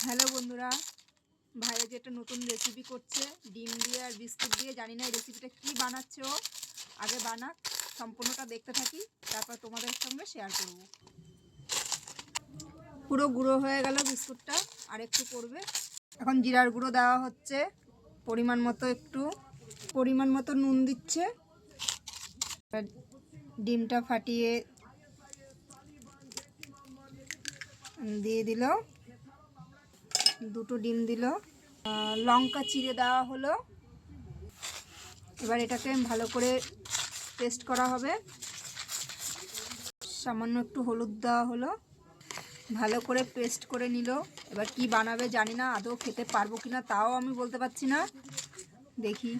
Hello বন্ধুরা, ভাইয়া যে একটা নতুন রেসিপি করছে ডিম দিয়ে আর বিস্কুট দিয়ে। জানি না এই রেসিপিটা কী বানাচ্ছে ও। আগে বানাক, সম্পূর্ণটা দেখতে থাকি, তারপর তোমাদের সঙ্গে শেয়ার করব। পুরো গুঁড়ো হয়ে গেল বিস্কুটটা, আর একটু করবে। এখন জিরার গুঁড়ো দেওয়া হচ্ছে, পরিমাণ মতো নুন দিচ্ছে। ডিমটা ফাটিয়ে দিয়ে দিল, দুটো ডিম দিল, লঙ্কা চিড়ে দেওয়া হলো। এবার এটাকে ভালো করে পেস্ট করা হবে। সামান্য একটু হলুদ দেওয়া হলো, ভালো করে পেস্ট করে নিল। এবার কি বানাবে জানি না, আদৌ খেতে পারবো কিনা তাও আমি বলতে পারছি না। দেখি,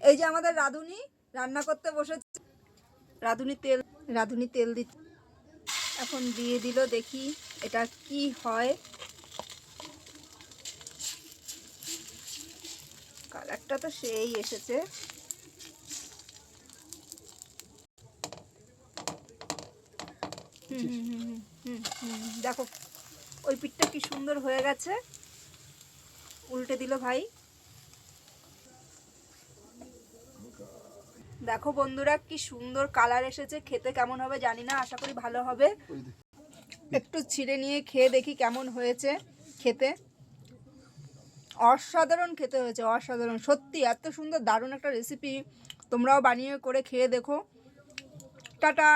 এই যে আমাদের রাঁধুনি রান্না করতে বসেছে। রাঁধুনি তেল দিচ্ছে, এখন দিয়ে দিল। দেখি এটা কি হয়। কালারটা তো সেই এসেছে। দেখো ওই পিঠটা কি সুন্দর হয়ে গেছে। উল্টে দিল ভাই। দেখো বন্ধুরা কি সুন্দর কালার এসেছে। খেতে কেমন হবে জানি না, আশা করি ভালো হবে। একটু ছিঁড়ে নিয়ে খেয়ে দেখি কেমন হয়েছে। খেতে অসাধারণ খেতে হয়েছে, অসাধারণ সত্যি। এত সুন্দর দারুণ একটা রেসিপি, তোমরাও বানিয়ে করে খেয়ে দেখো। টাটা।